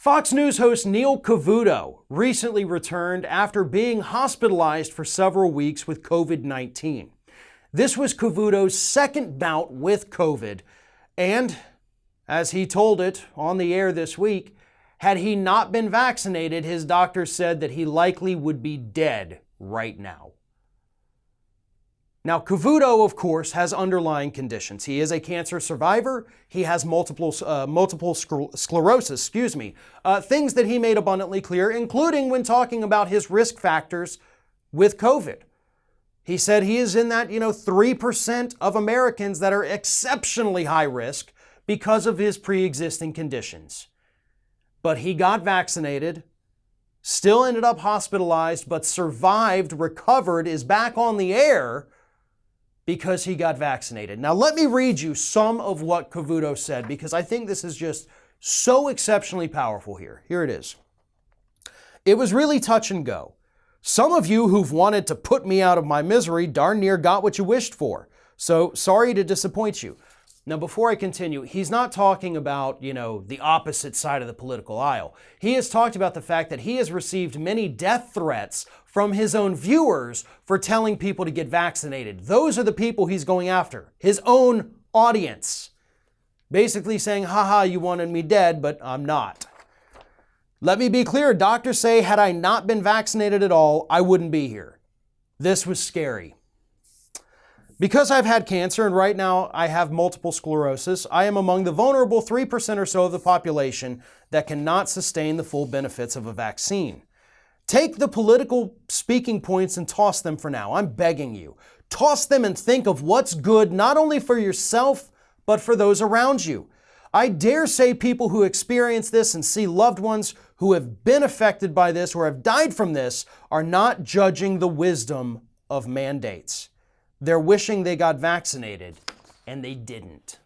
Fox News host Neil Cavuto recently returned after being hospitalized for several weeks with COVID-19. This was Cavuto's second bout with COVID, and as he told it on the air this week, had he not been vaccinated, his doctor said that he likely would be dead right now. Now, Cavuto, of course, has underlying conditions. He is a cancer survivor. He has multiple sclerosis, things that he made abundantly clear, including when talking about his risk factors with COVID. He said he is in that, 3% of Americans that are exceptionally high risk because of his pre-existing conditions. But he got vaccinated, still ended up hospitalized, but survived, recovered, is back on the air because he got vaccinated. Now, let me read you some of what Cavuto said, because I think this is just so exceptionally powerful here. Here it is. It was really touch and go. Some of you who've wanted to put me out of my misery darn near got what you wished for. So sorry to disappoint you. Now, before I continue, he's not talking about, the opposite side of the political aisle. He has talked about the fact that he has received many death threats from his own viewers for telling people to get vaccinated. Those are the people he's going after, his own audience. Basically saying, haha, you wanted me dead, but I'm not. Let me be clear, doctors say had I not been vaccinated at all, I wouldn't be here. This was scary. Because I've had cancer and right now I have multiple sclerosis, I am among the vulnerable 3% or so of the population that cannot sustain the full benefits of a vaccine. Take the political speaking points and toss them for now. I'm begging you. Toss them and think of what's good not only for yourself, but for those around you. I dare say people who experience this and see loved ones who have been affected by this or have died from this are not judging the wisdom of mandates. They're wishing they got vaccinated, and they didn't.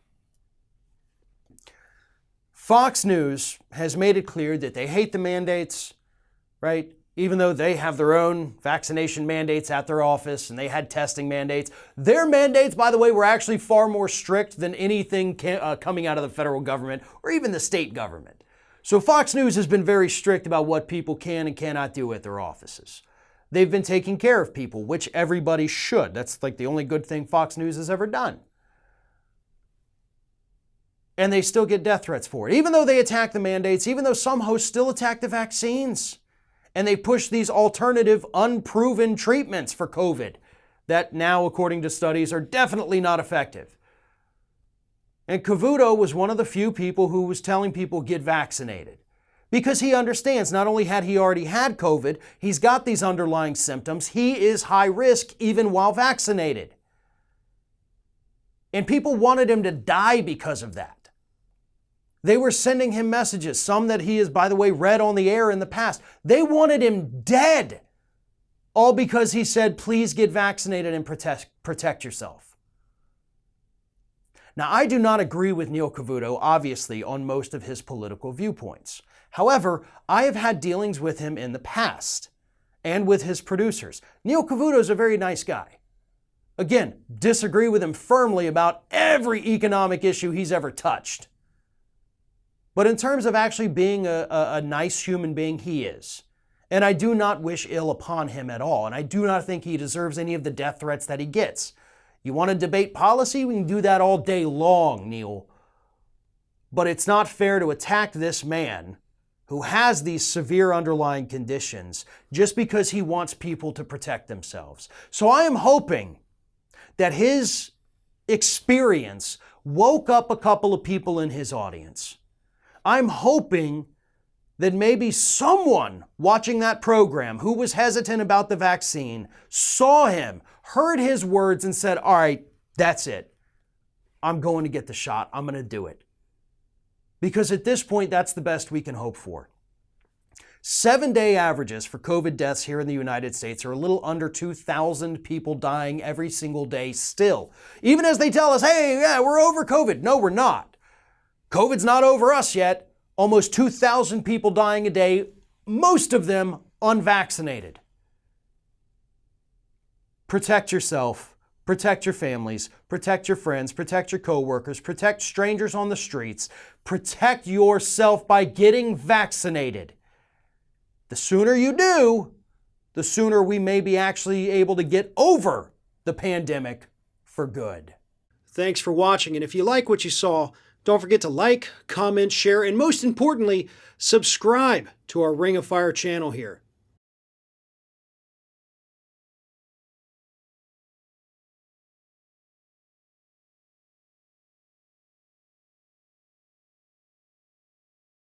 Fox News has made it clear that they hate the mandates, right? Even though they have their own vaccination mandates at their office and they had testing mandates. Their mandates, by the way, were actually far more strict than anything coming out of the federal government or even the state government. So Fox News has been very strict about what people can and cannot do at their offices. They've been taking care of people, which everybody should. That's like the only good thing Fox News has ever done. And they still get death threats for it. Even though they attack the mandates, even though some hosts still attack the vaccines. And they push these alternative, unproven treatments for COVID that now, according to studies, are definitely not effective. And Cavuto was one of the few people who was telling people get vaccinated. Because he understands not only had he already had COVID, he's got these underlying symptoms. He is high risk even while vaccinated. And people wanted him to die because of that. They were sending him messages, some that he has, by the way, read on the air in the past. They wanted him dead, all because he said, please get vaccinated and protect yourself. Now, I do not agree with Neil Cavuto, obviously, on most of his political viewpoints. However, I have had dealings with him in the past and with his producers. Neil Cavuto is a very nice guy. Again, disagree with him firmly about every economic issue he's ever touched. But in terms of actually being a nice human being, he is. And I do not wish ill upon him at all. And I do not think he deserves any of the death threats that he gets. You want to debate policy? We can do that all day long, Neil. But it's not fair to attack this man who has these severe underlying conditions just because he wants people to protect themselves. So I am hoping that his experience woke up a couple of people in his audience. I'm hoping that maybe someone watching that program who was hesitant about the vaccine saw him, heard his words, and said, all right, that's it. I'm going to get the shot. I'm going to do it. Because at this point, that's the best we can hope for. 7-day averages for COVID deaths here in the United States are a little under 2,000 people dying every single day still. Even as they tell us, hey, yeah, we're over COVID. No, we're not. COVID's not over us yet. Almost 2,000 people dying a day, most of them unvaccinated. Protect yourself. Protect your families, protect your friends, protect your coworkers, protect strangers on the streets, protect yourself by getting vaccinated. The sooner you do, the sooner we may be actually able to get over the pandemic for good. Thanks for watching, and if you like what you saw, don't forget to like, comment, share, and most importantly, subscribe to our Ring of Fire channel here.